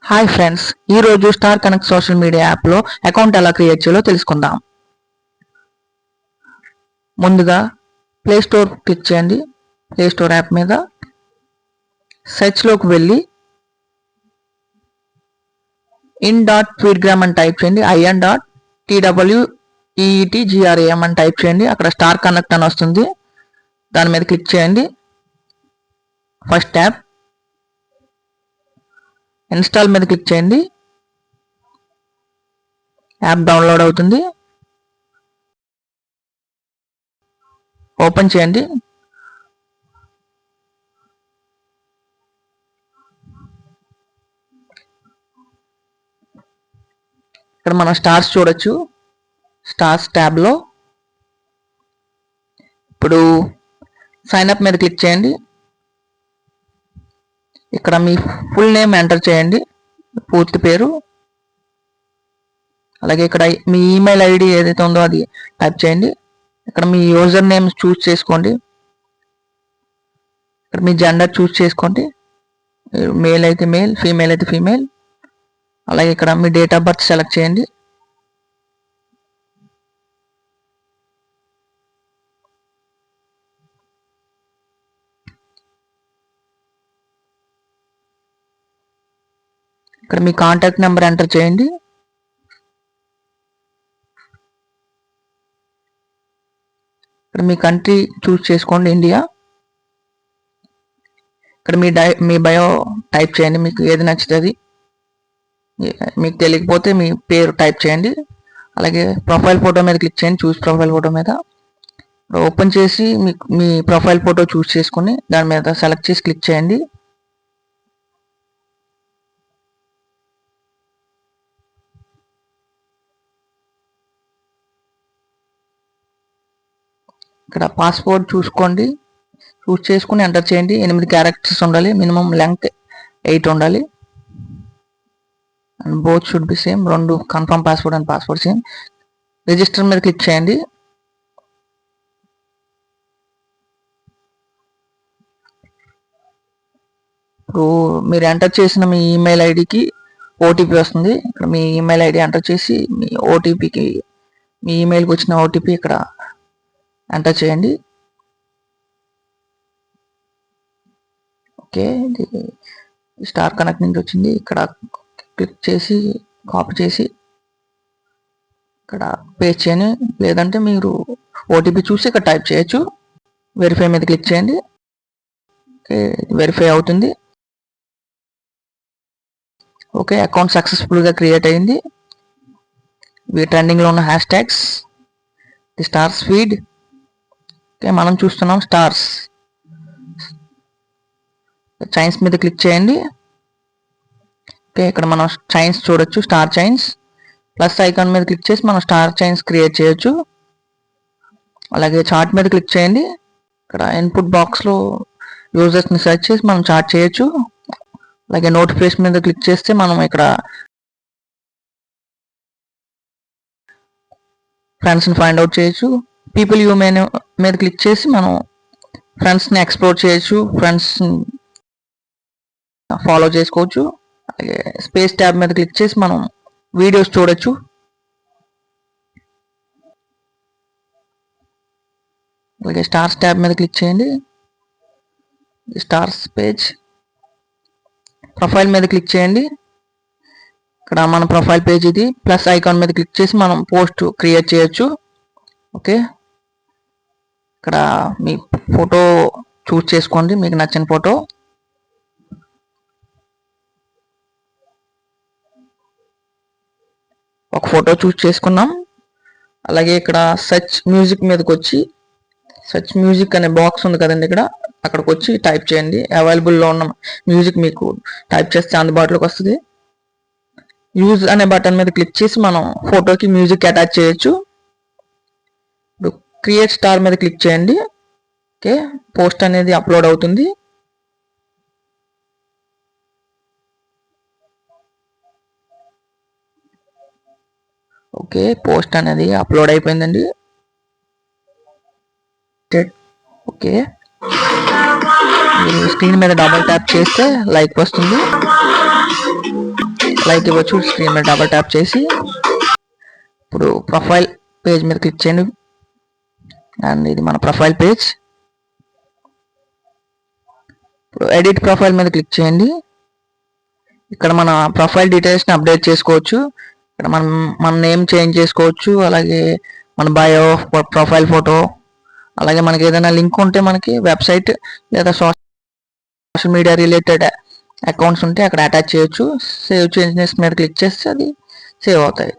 Hi friends, ఈరోజు star connect social media యాప్లో account ఎలా క్రియేట్ చేయాలో తెలుసుకుందాం. ముందుగా ప్లే స్టోర్ క్లిక్ చేయండి. ప్లే స్టోర్ యాప్ మీద సెర్చ్లోకి వెళ్ళి in.tweetgram అని టైప్ చేయండి. in.tweetgram అని టైప్ చేయండి. అక్కడ స్టార్ కనెక్ట్ అని వస్తుంది, దాని మీద క్లిక్ చేయండి. ఫస్ట్ ట్యాబ్ ఇన్స్టాల్ మీద క్లిక్ చేయండి. యాప్ డౌన్లోడ్ అవుతుంది, ఓపెన్ చేయండి. ఇక్కడ మనం స్టార్స్ చూడొచ్చు. స్టార్స్ ట్యాబ్లో ఇప్పుడు సైన్ అప్ మీద క్లిక్ చేయండి. ఇక్కడ మీ ఫుల్ నేమ్ ఎంటర్ చేయండి, పూర్తి పేరు. అలాగే ఇక్కడ మీ ఈమెయిల్ ఐడి ఏదైతే ఉందో అది టైప్ చేయండి. ఇక్కడ మీ యూజర్ నేమ్ చూస్ చేసుకోండి. ఇక్కడ మీ జెండర్ చూస్ చేసుకోండి, మేల్ అయితే మేల్, ఫీమేల్ అయితే ఫీమేల్. అలాగే ఇక్కడ మీ డేట్ ఆఫ్ బర్త్ సెలెక్ట్ చేయండి. ఇక్కడ మీ కాంటాక్ట్ నెంబర్ ఎంటర్ చేయండి. ఇక్కడ మీ కంట్రీ చూస్ చేసుకోండి, ఇండియా. ఇక్కడ మీ బయో టైప్ చేయండి, మీకు ఏది నచ్చుతుంది. మీకు తెలియకపోతే మీ పేరు టైప్ చేయండి. అలాగే ప్రొఫైల్ ఫోటో మీద క్లిక్ చేయండి, చూస్ ప్రొఫైల్ ఫోటో మీద. ఓపెన్ చేసి మీ ప్రొఫైల్ ఫోటో చూస్ చేసుకుని దాని మీద సెలెక్ట్ చేసి క్లిక్ చేయండి. ఇక్కడ పాస్వర్డ్ చూసుకోండి, చూస్ చేసుకుని ఎంటర్ చేయండి. 8 క్యారెక్టర్స్ ఉండాలి, మినిమం లెంగ్త్ 8 ఉండాలి. And both should be same, రెండు confirm password and password same. Register మీద క్లిక్ చేయండి. ఇప్పుడు మీరు ఎంటర్ చేసిన మీ ఈమెయిల్ ఐడికి ఓటీపీ వస్తుంది. ఇక్కడ మీ ఈమెయిల్ ఐడి ఎంటర్ చేసి మీ ఓటీపీకి, మీ ఈమెయిల్కి వచ్చిన ఓటీపీ ఇక్కడ ఎంటర్ చేయండి. ఓకే, ఇది స్టార్ కనెక్ట్ నుంచి వచ్చింది. ఇక్కడ క్లిక్ చేసి కాపీ చేసి ఇక్కడ పేస్ట్ చేయండి. లేదంటే మీరు ఓటీపీ చూసి ఇక్కడ టైప్ చేయొచ్చు. వెరిఫై మీద క్లిక్ చేయండి. ఓకే, వెరిఫై అవుతుంది. ఓకే, అకౌంట్ సక్సెస్ఫుల్గా క్రియేట్ అయింది. ఇవి ట్రెండింగ్లో ఉన్న hash tags, the stars feed. Okay, మనం చూస్తున్నాం స్టార్స్. చైన్స్ మీద క్లిక్ చేయండి. ఓకే, ఇక్కడ మనం చైన్స్ చూడొచ్చు, స్టార్ చైన్స్. ప్లస్ ఐకాన్ మీద క్లిక్ చేసి మనం స్టార్ చైన్స్ క్రియేట్ చేయొచ్చు. అలాగే చార్ట్ మీద క్లిక్ చేయండి. ఇక్కడ ఇన్పుట్ బాక్స్లో యూజర్స్ని సెర్చ్ చేసి మనం చార్ట్ చేయొచ్చు. అలాగే నోటిఫికేషన్ మీద క్లిక్ చేస్తే మనం ఇక్కడ ఫ్రెండ్స్ని ఫైండ్ అవుట్ చేయొచ్చు. పీపుల్ యూ మెనూ మీద క్లిక్ చేసి మనం ఫ్రెండ్స్ని ఎక్స్ప్లోర్ చేయొచ్చు, ఫ్రెండ్స్ని ఫాలో చేసుకోవచ్చు. అలాగే స్పేస్ ట్యాబ్ మీద క్లిక్ చేసి మనం వీడియోస్ చూడొచ్చు. అలాగే స్టార్స్ ట్యాబ్ మీద క్లిక్ చేయండి. స్టార్స్ పేజ్, ప్రొఫైల్ మీద క్లిక్ చేయండి. ఇక్కడ మన ప్రొఫైల్ పేజ్ ఇది. ప్లస్ ఐకాన్ మీద క్లిక్ చేసి మనం పోస్ట్ క్రియేట్ చేయొచ్చు. ఓకే, ఇక్కడ మీ ఫోటో చూస్ చేసుకోండి, మీకు నచ్చిన ఫోటో. ఒక ఫోటో చూస్ చేసుకున్నాం. అలాగే ఇక్కడ సెర్చ్ మ్యూజిక్ మీదకి వచ్చి సెర్చ్ మ్యూజిక్ అనే బాక్స్ ఉంది కదండి, ఇక్కడ అక్కడికి వచ్చి టైప్ చేయండి. అవైలబుల్లో ఉన్న మ్యూజిక్ మీకు టైప్ చేస్తే అందుబాటులోకి వస్తుంది. యూజ్ అనే బటన్ మీద క్లిక్ చేసి మనం ఫోటోకి మ్యూజిక్ అటాచ్ చేయొచ్చు. ఇప్పుడు క్రియేట్ స్టార్ మీద క్లిక్ చేయండి. ఓకే, పోస్ట్ అనేది అప్లోడ్ అవుతుంది. ఓకే, పోస్ట్ అనేది అప్లోడ్ అయిపోయిందండి. ఓకే, మీరు స్క్రీన్ మీద డబుల్ ట్యాప్ చేస్తే లైక్ వస్తుంది. లైక్ ఇవ్వచ్చు. స్క్రీన్ మీద డబల్ ట్యాప్ చేసి ఇప్పుడు ప్రొఫైల్ పేజ్ మీద క్లిక్ చేయండి. అండ్ ఇది మన ప్రొఫైల్ పేజ్. ఇప్పుడు ఎడిట్ ప్రొఫైల్ మీద క్లిక్ చేయండి. ఇక్కడ మన ప్రొఫైల్ డీటెయిల్స్ని అప్డేట్ చేసుకోవచ్చు. ఇక్కడ మన నేమ్ చేంజ్ చేసుకోవచ్చు. అలాగే మన బయో, ప్రొఫైల్ ఫోటో, అలాగే మనకి ఏదైనా లింక్ ఉంటే మనకి వెబ్సైట్ లేదా సోషల్ మీడియా రిలేటెడ్ అకౌంట్స్ ఉంటే అక్కడ అటాచ్ చేయొచ్చు. సేవ్ చేంజెస్ మీద క్లిక్ చేస్తే అది సేవ్ అవుతాయి.